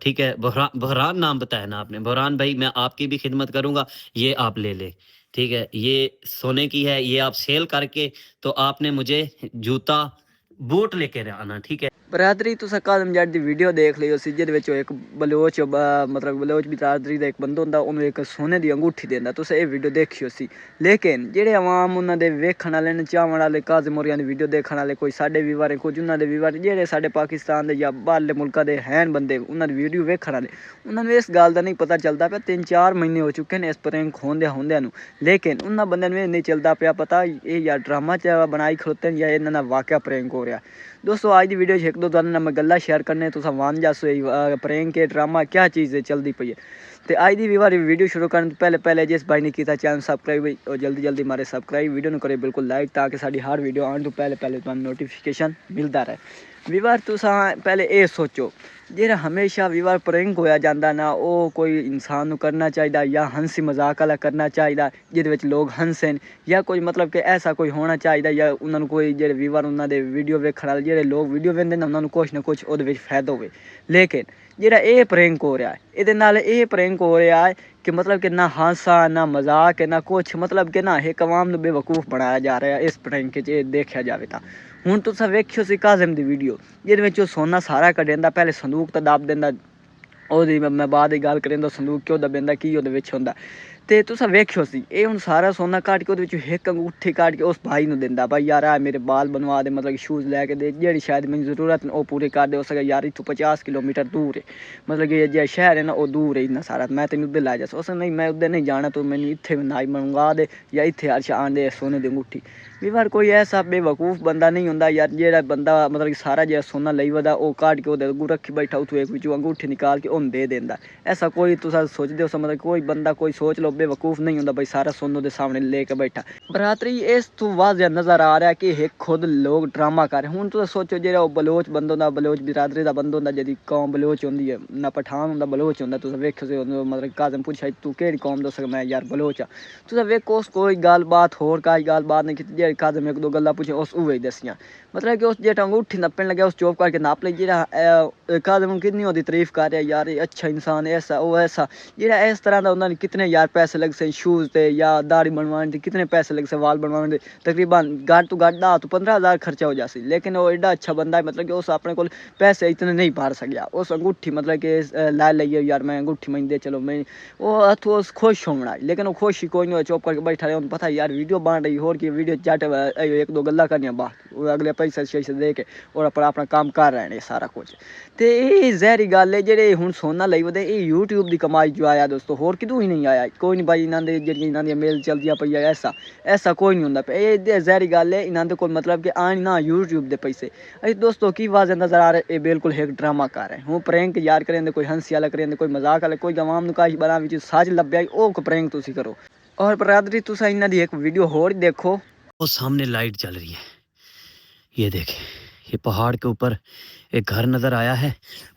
ठीक है, बहरान बहरान नाम बताया ना आपने, बहरान भाई मैं आपकी भी खिदमत करूँगा, ये आप ले लें, ठीक है? ये सोने की है, ये आप सेल करके तो आपने मुझे जूता, बूट लेके आना, ठीक है? ਬਰਾਦਰੀ ਤੁਸੀਂ ਕਾਜ਼ਮ ਜੱਟ ਦੀ ਵੀਡੀਓ ਦੇਖ ਲਈ ਸੀ ਜਿਹਦੇ ਵਿੱਚ ਇੱਕ ਬਲੋਚ ਮਤਲਬ ਬਲੋਚ ਬਰਾਦਰੀ ਦਾ ਇੱਕ ਬੰਦਾ ਹੁੰਦਾ ਉਹਨੂੰ ਇੱਕ ਸੋਨੇ ਦੀ ਅੰਗੂਠੀ ਦਿੰਦਾ। ਤੁਸੀਂ ਇਹ ਵੀਡੀਓ ਦੇਖਿਓ ਸੀ, ਲੇਕਿਨ ਜਿਹੜੇ ਆਵਾਮ ਉਹਨਾਂ ਦੇ ਵੇਖਣ ਵਾਲੇ ਨੇ, ਚਾਹਣ ਵਾਲੇ, ਕਾਜ਼ਮ ਹੋਰਾਂ ਦੀ ਵੀਡੀਓ ਦੇਖਣ ਵਾਲੇ, ਕੋਈ ਸਾਡੇ ਵੀ ਬਾਰੇ, ਕੁਝ ਉਹਨਾਂ ਦੇ ਵੀ ਬਾਰੇ, ਜਿਹੜੇ ਸਾਡੇ ਪਾਕਿਸਤਾਨ ਦੇ ਜਾਂ ਬਾਹਰਲੇ ਮੁਲਕਾਂ ਦੇ ਹੈਨ ਬੰਦੇ ਉਹਨਾਂ ਦੀ ਵੀਡੀਓ ਵੇਖਣ ਵਾਲੇ, ਉਹਨਾਂ ਨੂੰ ਇਸ ਗੱਲ ਦਾ ਨਹੀਂ ਪਤਾ ਚੱਲਦਾ ਪਿਆ। 3-4 ਮਹੀਨੇ ਹੋ ਚੁੱਕੇ ਨੇ ਇਸ ਪ੍ਰੈਂਕ ਹੁੰਦਿਆਂ ਨੂੰ, ਲੇਕਿਨ ਉਹਨਾਂ ਬੰਦਿਆਂ ਨੂੰ ਇਹ ਨਹੀਂ ਚੱਲਦਾ ਪਿਆ ਪਤਾ ਇਹ ਜਾਂ ਡਰਾਮਾ ਚ ਬਣਾਈ ਖਲੋਤੇ ਨੇ ਜਾਂ ਇਹਨਾਂ ਦਾ ਵਾਕਿਆ ਪ੍ਰੈਂਕ ਹੋ ਰਿਹਾ। दोस्तों आज की वीडियो एक दो तुहानू मैं गल्लां शेयर करने तुस वन जासो प्रैंक के ड्रामा क्या चीज़ चलती पई है। तो आज की वीडियो शुरू करने तो पहले जिस भाई ने किया चैनल सब्सक्राइब और जल्दी मारे सब्सक्राइब, वीडियो को करे बिल्कुल लाइक ताकि साड़ी हर वीडियो आने तो पहले तुहानू नोटिफिकेशन मिलता रहे। वीवर तुस पहले ये सोचो ਜਿਹੜਾ ਹਮੇਸ਼ਾ ਵੀਵਾਰ ਪ੍ਰੈਂਕ ਹੋਇਆ ਜਾਂਦਾ ਨਾ, ਉਹ ਕੋਈ ਇਨਸਾਨ ਨੂੰ ਕਰਨਾ ਚਾਹੀਦਾ ਜਾਂ ਹੰਸੀ ਮਜ਼ਾਕ ਵਾਲਾ ਕਰਨਾ ਚਾਹੀਦਾ ਜਿਹਦੇ ਵਿੱਚ ਲੋਕ ਹੰਸਣ, ਜਾਂ ਕੋਈ ਮਤਲਬ ਕਿ ਐਸਾ ਕੋਈ ਹੋਣਾ ਚਾਹੀਦਾ ਜਾਂ ਉਹਨਾਂ ਨੂੰ ਕੋਈ ਜਿਹੜੇ ਵੀਵਾਰ ਉਹਨਾਂ ਦੇ ਵੀਡੀਓ ਵੇਖਣ ਵਾਲੇ ਜਿਹੜੇ ਲੋਕ ਵੀਡੀਓ ਵੇਖਦੇ ਨੇ ਉਹਨਾਂ ਨੂੰ ਕੁਛ ਨਾ ਕੁਛ ਉਹਦੇ ਵਿੱਚ ਫਾਇਦਾ ਹੋਵੇ। ਲੇਕਿਨ ਜਿਹੜਾ ਇਹ ਪ੍ਰੈਂਕ ਹੋ ਰਿਹਾ ਹੈ, ਇਹਦੇ ਨਾਲ ਇਹ ਪ੍ਰੈਂਕ ਹੋ ਰਿਹਾ ਹੈ कि मतलब कि ना हासा ना मजाक है ना कुछ, मतलब कि ना एक अवाम ਨੂੰ बेवकूफ़ बनाया जा रहा है इस प्रैंक 'ਚ देखा जाए तो। ਹੁਣ ਤੁਸੀਂ ਵੇਖਿਓ ਸੀ ਕਾਜ਼ਮ ਦੀ ਵੀਡੀਓ ਜਿਹਦੇ ਵਿੱਚ ਉਹ ਸੋਨਾ ਸਾਰਾ ਕੱਢਦਾ, ਪਹਿਲੇ ਸੰਦੂਕ ਤਾਂ ਦੱਬ ਦਿੰਦਾ, ਉਹਦੀ ਮੈਂ ਬਾਅਦ ਦੀ ਗੱਲ ਕਰਾਂ ਤਾਂ ਸੰਦੂਕ ਕਿਉਂ ਦੱਬਦਾ ਕੀ ਉਹਦੇ ਵਿੱਚ ਹੁੰਦਾ। ਤੇ ਤੁਸੀਂ ਵੇਖਿਓ ਸੀ ਇਹ ਹੁਣ ਸਾਰਾ ਸੋਨਾ ਕੱਢ ਕੇ ਉਹਦੇ ਵਿੱਚੋਂ ਇੱਕ ਅੰਗੂਠੀ ਕੱਢ ਕੇ ਉਸ ਭਾਈ ਨੂੰ ਦਿੰਦਾ, ਭਾਈ ਯਾਰ ਆ ਮੇਰੇ ਬਾਲ ਬਣਵਾ ਦੇ, ਮਤਲਬ ਸ਼ੂਜ਼ ਲੈ ਕੇ ਦੇ, ਜਿਹੜੀ ਸ਼ਾਇਦ ਮੈਨੂੰ ਜ਼ਰੂਰਤ ਉਹ ਪੂਰੇ ਕਰ ਦੇ। ਹੋ ਸਕੇ ਯਾਰ ਇੱਥੋਂ 50 ਕਿਲੋਮੀਟਰ ਦੂਰ ਹੈ, ਮਤਲਬ ਕਿ ਜਿਹੜਾ ਸ਼ਹਿਰ ਹੈ ਨਾ ਉਹ ਦੂਰ ਹੈ ਇੰਨਾ ਸਾਰਾ, ਮੈਂ ਤੈਨੂੰ ਉੱਧਰ ਲੈ ਜਾ। ਉਸ ਨਹੀਂ ਮੈਂ ਉੱਧਰ ਨਹੀਂ ਜਾਣਾ, ਤੂੰ ਮੈਨੂੰ ਇੱਥੇ ਨਾਈ ਮੰਗਵਾ ਦੇ ਜਾਂ ਇੱਥੇ ਹਰ ਸ਼ਾਨ ਦੇ ਸੋਨੇ ਦੀ ਅੰਗੂਠੀ। ਵੀ ਵਾਰ ਕੋਈ ਐਸਾ ਬੇਵਕੂਫ ਬੰਦਾ ਨਹੀਂ ਹੁੰਦਾ ਯਾਰ ਜਿਹੜਾ ਬੰਦਾ ਮਤਲਬ ਕਿ ਸਾਰਾ ਜਿਹੜਾ ਸੋਨਾ ਲਈ ਵਦਾ ਉਹ ਕੱਢ ਕੇ ਉਹਦੇ ਅੱਗੂ ਰੱਖੀ ਬੈਠਾ, ਉੱਥੋਂ ਇੱਕ ਵਿੱਚੋਂ ਅੰਗੂਠੀ ਨਿਕਾਲ ਕੇ ਉਹਨੂੰ ਦੇ ਦਿੰਦਾ। ਐਸਾ ਕੋਈ ਤੁਸੀਂ ਸੋਚਦੇ ਹੋ ਮਤਲਬ ਕੋਈ ਬੰਦਾ ਕੋਈ ਸੋਚ ਲਓ ਬੇਵਕੂਫ ਨਹੀਂ ਹੁੰਦਾ ਬਈ ਸਾਰਾ ਸੋਨਾ ਦੇ ਸਾਹਮਣੇ ਲੈ ਕੇ ਬੈਠਾ। ਬਰਾਤਰੀ ਇਸ ਤੋਂ ਵਾਜ਼ਿਆ ਨਜ਼ਰ ਆ ਰਿਹਾ ਕਿ ਇਹ ਖੁਦ ਲੋਕ ਡਰਾਮਾ ਕਰ ਰਹੇ। ਹੁਣ ਤੁਸੀਂ ਸੋਚੋ ਜਿਹੜਾ ਉਹ ਬਲੋਚ ਬੰਦਾ ਹੁੰਦਾ, ਬਲੋਚ ਬਰਾਦਰੀ ਦਾ ਬੰਦਾ ਹੁੰਦਾ, ਜਿਹਦੀ ਕੌਮ ਬਲੋਚ ਹੁੰਦੀ ਹੈ, ਨਾ ਪਠਾਨ ਹੁੰਦਾ ਬਲੋਚ ਹੁੰਦਾ। ਤੁਸੀਂ ਵੇਖੋ ਸੀ ਉਹਨੂੰ ਮਤਲਬ ਕਾਜ਼ਮ ਪੁੱਛਿਆ ਤੂੰ ਕਿਹੜੀ ਕੌਮ ਦਾ? ਮੈਂ ਯਾਰ ਬਲੋਚ ਆ। ਤੁਸੀਂ ਵੇਖੋ ਉਸ ਕੋਈ ਗੱਲਬਾਤ ਹੋਰ ਕਾਈ ਗੱਲਬਾਤ ਨਹੀਂ ਕੀਤੀ, ਜਿਹੜੀ ਕਾਜ਼ਮ ਇੱਕ ਦੋ ਗੱਲਾਂ ਪੁੱਛੀਆਂ ਉਸ ਉਹ ਹੀ ਦਸੀਆਂ। मतलब कि उस जेटा अंगूठी नप्पन लगे उस चौक करके नाप ली। जेड़ा काज़म कितनी ओदी तारीफ कर रहा यार अच्छा इंसान ऐसा वो ऐसा, जेड़ा इस तरह का उन्होंने कितने यार पैसे लग से शूज़ ते या दाढ़ी बनवाने थे, कितने पैसे लग से वाल बनवाने थे, तकरीबन घट तो घट 15,000 खर्चा हो जासी। लेकिन वो एडा अच्छा बंदा है मतलब कि उस अपने को पैसे इतने नहीं भर सकिया। उस अंगूठी मतलब कि ला लीए यार मैं अंगूठी मैं दे चलो मैं वो हथों खुश होना, लेकिन वो खुश ही कोई नहीं, चुप करके बैठा रहे। उन्हें पता यार वीडियो बन रही होर की वीडियो चट एक दो गल्ला करनी बात अगले पैसे शैसे दे के और अपना काम कर रहे हैं सारा कुछ। तो ये जहरी गल है जेडे हुण सोना लई वधे ये यूट्यूब की कमाई जो आया दोस्तों, होर कितों ही नहीं आया। कोई नहीं भाई इन्होंने जी इन्होंने मेल चलदियाँ पई ऐसा कोई नहीं होंदा। ये जहरी गल है इन्होंने को मतलब कि आन ना यूट्यूब के पैसे। अरे दोस्तों की वाज़ नज़र आ रहा है ये बिल्कुल एक ड्रामा कर रहे हैं। हूँ प्रैंक यार करें कोई हंसी वाला करें कोई मजाक वाला, कोई गवाम नुकाश बना सच लभ्या वो प्रैंक तुसी करो। और बरादरी तुसा इन्हां दी एक वीडियो होर देखो। वो सामने लाइट जल रही है, ये देखें, ये पहाड़ के ऊपर एक घर नज़र आया है,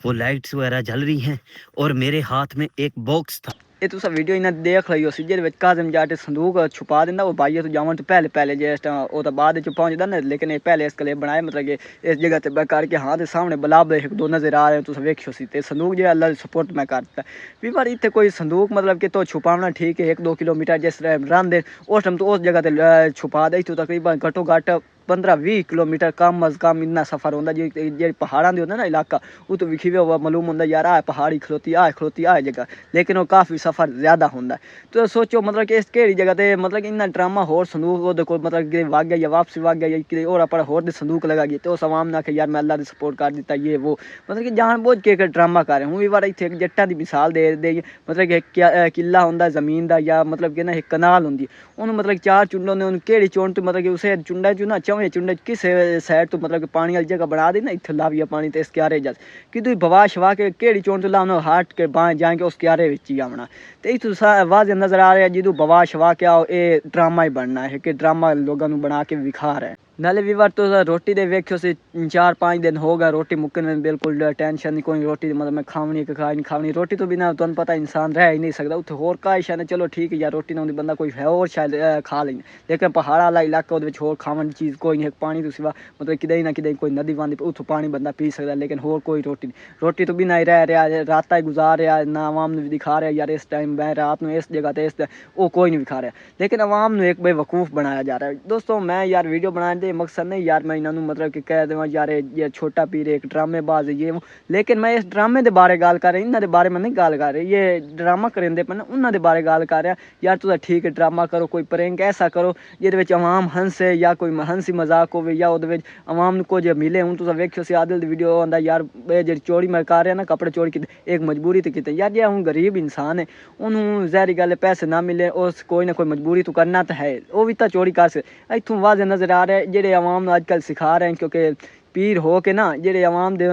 वो लाइट्स वगैरह जल रही हैं और मेरे हाथ में एक बॉक्स था। ये तुसा वीडियो इन्हें देख लियो सी जिहदे विच काज़म जाट संदूक छुपा दिंदा वो भाई तो जावन तो पहले जिस वो तो बाद पहुँचता ना, लेकिन ये पहले इस क्लिप बनाए मतलब कि इस जगह ते करके हाँ तो सामने बलाब एक दो नज़र आ रहे हो तुस वेखियो सी। ते संदूक जो अल्लाह सपोर्ट मैं करता भी बार इतने कोई संदूक मतलब कि तो छुपाना ठीक है 1-2 किलोमीटर जिस रंधे उस टाइम तो उस जगह ते छुपा दे तो तकरीबन घट्टो घट्ट 15-20 किलोमीटर कम अज कम इन्ना सफ़र होंदा। जे पहाड़ां दे होंदा ना इलाका वो तो विखी हुआ मालूम होंदा यार आ पहाड़ी खलोती आ जगह, लेकिन वो काफ़ी सफ़र ज़्यादा होंदा। तो सोचो मतलब कि इस केड़ी जगह ते मतलब कि इन्ना ड्रामा होर संदूक वो कोई मतलब कि वग गया या वापसी वग गया या और अपना होर दे संदूक लगा गया तो उस आवाम ने आखे यार मैं अल्लाह दी सपोर्ट कर दिता ये वो, मतलब कि जानबूझ के ड्रामा कर रहे हूँ। भी बार इत्थे जट्टां दी मिसाल दे मतलब कि किला होंदा ज़मीन दा या मतलब कि ना एक कनाल होंदी उन्होंने मतलब 4 चुंड होंदे उन्होंने केड़ी चुंड तो मतलब कि उस चुंडा चो ना चुंडे किस साइड तो मतलब कि पानी वाली जगह बना दी ना इत्थे लाविया पानी तो इस क्यारे जा कि बवा शवा के केड़ी चोन तो लाना हट के बाएं जाएंगे उस क्यारे विच ही आना। तो इतों वाज नज़र आ रहा है जिदू बवा शवा क्या ये ड्रामा ही बनना है कि ड्रामा लोगों बना के विखा रहे हैं। ਨਾਲੇ ਵੀਵਾਰ ਤੋਂ ਰੋਟੀ ਦੇ ਵੇਖਿਓ ਸੀ 4-5 ਦਿਨ ਹੋ ਗਿਆ ਰੋਟੀ ਮੁੱਕਣ में बिल्कुल टेंशन नहीं कोई रोटी मतलब मैं खावनी कि खाई नहीं खावनी रोटी तो बिना तुम पता इंसान रह ही नहीं सकता उत्थे होर काई शायद चलो ठीक है यार रोटी ना बंदा कोई है और शायद खा लेंगे लेकिन पहाड़ वाला इलाका ਉਹਦੇ ਵਿੱਚ ਹੋਰ ਖਾਵਣ ਚੀਜ਼ ਕੋਈ ਨਹੀਂ ਪਾਣੀ ਤੋਂ ਸਿਵਾ ਮਤਲਬ ਕਿਤੇ ਨਾ ਕਿਤੇ ਕੋਈ ਨਦੀ ਵਾਂਦੀ ਉੱਥੋਂ ਪਾਣੀ ਬੰਦਾ ਪੀ ਸਕਦਾ ਲੇਕਿਨ ਹੋਰ ਕੋਈ ਰੋਟੀ ਨਹੀਂ ਰੋਟੀ ਤੋਂ ਬਿਨਾ ਹੀ ਰਹਿ ਰਿਹਾ ਰਾਤਾਂ ਹੀ ਗੁਜ਼ਾਰ ਰਿਹਾ ਨਾ ਆਵਾਮ ਨੂੰ ਵੀ ਦਿਖਾ ਰਿਹਾ ਯਾਰ ਇਸ ਟਾਈਮ ਮੈਂ ਰਾਤ ਨੂੰ ਇਸ ਜਗ੍ਹਾ ਤੇ ਇਸ ਉਹ ਕੋਈ नहीं दिखा रहा लेकिन आवाम ਨੂੰ एक बेवकूफ़ बनाया जा रहा है दोस्तों मैं यार वीडियो बनाने ਦੇ मकसद नहीं यार मैं इन्होंने मतलब कि कह देवां यार ये छोटा पीर एक ड्रामेबाज है ये वो लेकिन मैं इस ड्रामे ਦੇ ਬਾਰੇ ਗੱਲ ਕਰ ਰਿਹਾ ਇਹਨਾਂ ਦੇ ਬਾਰੇ ਮੈਂ ਨਹੀਂ ਗੱਲ ਕਰ ਰਿਹਾ ये ड्रामा ਕਰਿੰਦੇ ਪਨ ਉਹਨਾਂ ਦੇ ਬਾਰੇ ਗੱਲ ਕਰ ਰਿਹਾ यार ਤੁਸੀਂ ਠੀਕ ਹੈ ड्रामा करो कोई प्रैंक ऐसा करो ਜਿਹਦੇ ਵਿੱਚ ਆਵਾਮ ਹੰਸੇ ਜਾਂ ਕੋਈ ਹੰਸੀ ਮਜ਼ਾਕ ਹੋਵੇ ਜਾਂ ਉਹਦੇ ਵਿੱਚ ਆਵਾਮ ਨੂੰ ਕੁਝ ਮਿਲੇ ਹੁਣ ਤੁਸੀਂ ਵੇਖਿਓ ਸੀ ਆਦਿਲ ਦੀ ਵੀਡੀਓ ਆਉਂਦਾ ਯਾਰ ਇਹ ਜਿਹੜੀ ਚੋਰੀ ਮੈਂ ਕਰ ਰਿਹਾ ਨਾ ਕੱਪੜੇ ਚੋਰੀ ਕੀਤੇ ਇੱਕ ਮਜਬੂਰੀ ਤੇ ਕੀਤੇ ਯਾਰ ਜੇ ਹੁਣ ਗਰੀਬ ਇਨਸਾਨ ਹੈ ਉਹਨੂੰ ਜ਼ਾਹਿਰ ਗੱਲ ਹੈ ਪੈਸੇ ਨਾ ਮਿਲੇ ਉਸ ਕੋਈ ਨਾ ਕੋਈ ਮਜਬੂਰੀ तो करना तो है वो भी तो चोरी कर सकते इतों वाजे नज़र आ रहा है जेडे आवाम अजकल सिखा रहे हैं क्योंकि पीर हो के ना जेडे आवाम दे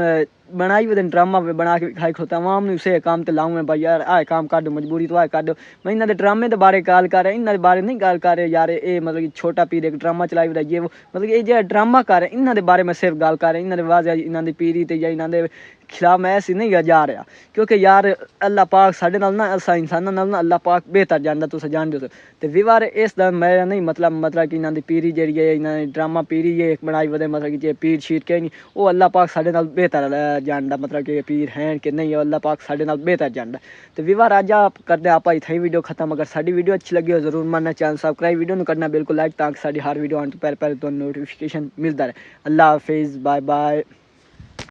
बनाई हुए ड्रामा बना के खाई खोता आवाम ने उसे काम तो लाऊं भाई यार आए काम कर दो मजबूरी तो आए कर दो मैं इन्होंने ड्रामे के बारे गल कर रहा इन्होंने बारे नहीं गल कर रहे यार ये मतलब कि छोटा पीर एक ड्रामा चलाई हुआ ये वो मतलब ये जो ड्रामा कर रहे इन्होंने बारे में सिर्फ गल कर रहे इन्होंने वाजे इन्होंने पीरी ते या इन्होंने खिलाफ मैं ऐसी नहीं जा रहा क्योंकि यार अल्लाह पाक साढ़े नाल ना असा इंसाना नाल ना अल्लाह पाक बेहतर जानता तुस जानते हो तो विवार इस दा मेरा नहीं मतलब कि इन्होंने पीरी जी है इन्होंने ड्रामा पीरी ये एक बनाई वे मतलब कि जे पीर शीर के नहीं वो अल्लाह पाक साढ़े नाल बेहतर जानता मतलब कि पीर हैं कि नहीं अल्लाह पाक साढ़े नाल बेहतर जानता तो विवार अज आप करते आप इतना वीडियो खत्म अगर साड़ी वीडियो अच्छी लगी हो जरूर मानना चैनल सब्सक्राइब वीडियो में करना बिल्कुल लाइक ताकि साड़ी हर वीडियो आने तो पहले तो नोटिफिकेशन मिलता रहे अल्लाह हाफिज़ बाय बाय।